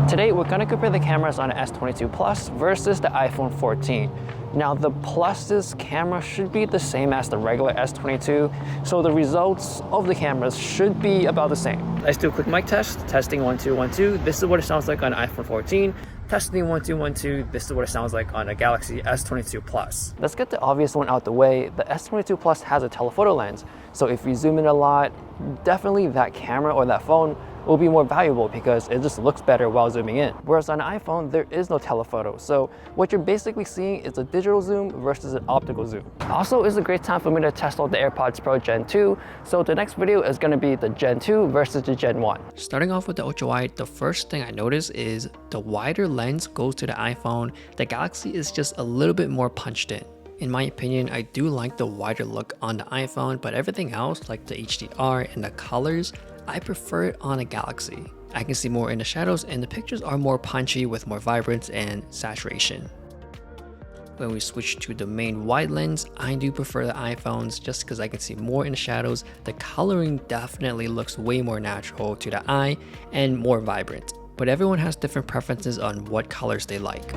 Today we're going to compare the cameras on the S22 Plus versus the iPhone 14. Now the Plus's camera should be the same as the regular S22, so the results of the cameras should be about the same. Let's do a quick mic test. Testing 1 2 1 2. This is what it sounds like on iPhone 14. Testing 1 2 1 2. This is what it sounds like on a Galaxy S22 Plus. Let's get the obvious one out the way. The S22 Plus has a telephoto lens, so if you zoom in a lot, definitely that camera or that phone will be more valuable because it just looks better while zooming in. Whereas on an iPhone, there is no telephoto. So what you're basically seeing is a digital zoom versus an optical zoom. Also, it's a great time for me to test out the AirPods Pro Gen 2. So the next video is gonna be the Gen 2 versus the Gen 1. Starting off with the ultra wide, the first thing I notice is the wider lens goes to the iPhone. The Galaxy is just a little bit more punched in. In my opinion, I do like the wider look on the iPhone, but everything else like the HDR and the colors, I prefer it on a Galaxy. I can see more in the shadows and the pictures are more punchy with more vibrance and saturation. When we switch to the main wide lens, I do prefer the iPhones just because I can see more in the shadows. The coloring definitely looks way more natural to the eye and more vibrant. But everyone has different preferences on what colors they like.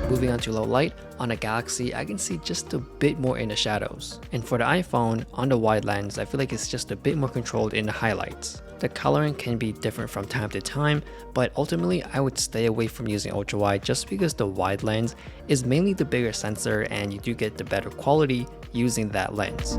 Moving on to low light, on a Galaxy, I can see just a bit more in the shadows. And for the iPhone, on the wide lens, I feel like it's just a bit more controlled in the highlights. The coloring can be different from time to time, but ultimately I would stay away from using ultra wide just because the wide lens is mainly the bigger sensor and you do get the better quality using that lens.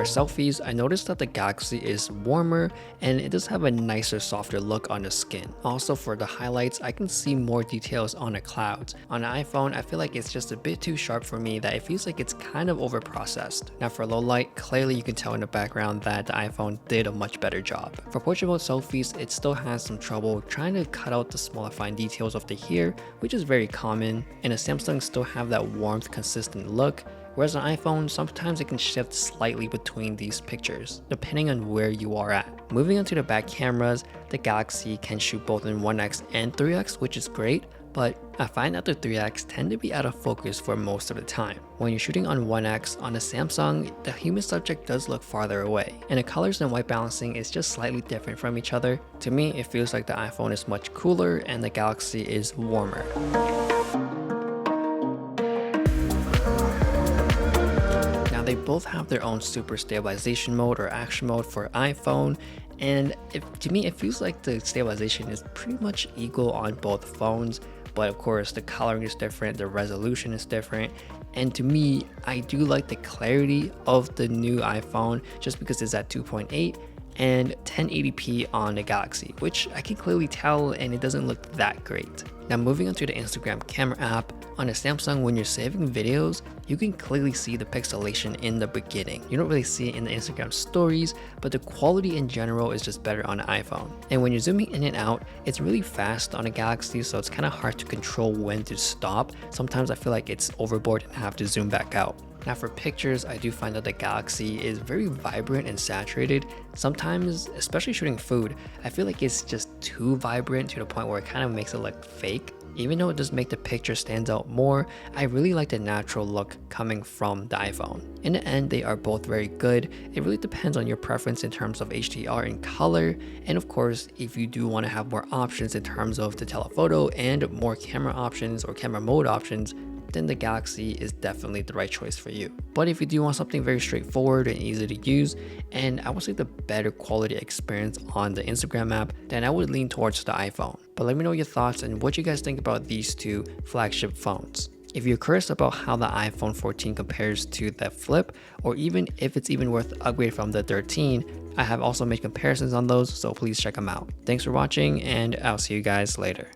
Selfies, I noticed that the Galaxy is warmer and it does have a nicer, softer look on the skin. Also for the highlights, I can see more details on the clouds. On an iPhone, I feel like it's just a bit too sharp for me that it feels like it's kind of overprocessed. Now for low light, clearly you can tell in the background that the iPhone did a much better job. For portrait mode selfies, it still has some trouble trying to cut out the smaller fine details of the hair, which is very common, and the Samsung still have that warmth, consistent look. Whereas on iPhone, sometimes it can shift slightly between these pictures, depending on where you are at. Moving on to the back cameras, the Galaxy can shoot both in 1x and 3x, which is great, but I find that the 3x tend to be out of focus for most of the time. When you're shooting on 1x on a Samsung, the human subject does look farther away, and the colors and white balancing is just slightly different from each other. To me, it feels like the iPhone is much cooler and the Galaxy is warmer. They both have their own super stabilization mode or action mode for iPhone, and to me it feels like the stabilization is pretty much equal on both phones, but of course the coloring is different, the resolution is different, and to me I do like the clarity of the new iPhone just because it's at 2.8 and 1080p on the Galaxy, which I can clearly tell and it doesn't look that great. Now moving on to the Instagram camera app, on a Samsung when you're saving videos, you can clearly see the pixelation in the beginning. You don't really see it in the Instagram stories, but the quality in general is just better on an iPhone. And when you're zooming in and out, it's really fast on a Galaxy, so it's kind of hard to control when to stop. Sometimes I feel like it's overboard and I have to zoom back out. Now for pictures, I do find that the Galaxy is very vibrant and saturated. Sometimes, especially shooting food, I feel like it's just too vibrant to the point where it kind of makes it look fake. Even though it does make the picture stand out more, I really like the natural look coming from the iPhone. In the end, they are both very good. It really depends on your preference in terms of HDR and color. And of course, if you do want to have more options in terms of the telephoto and more camera options or camera mode options, then the Galaxy is definitely the right choice for you. But if you do want something very straightforward and easy to use, and I would say the better quality experience on the Instagram app, then I would lean towards the iPhone. But let me know your thoughts and what you guys think about these two flagship phones. If you're curious about how the iPhone 14 compares to the Flip, or even if it's even worth upgrade from the 13, I have also made comparisons on those, so please check them out. Thanks for watching, and I'll see you guys later.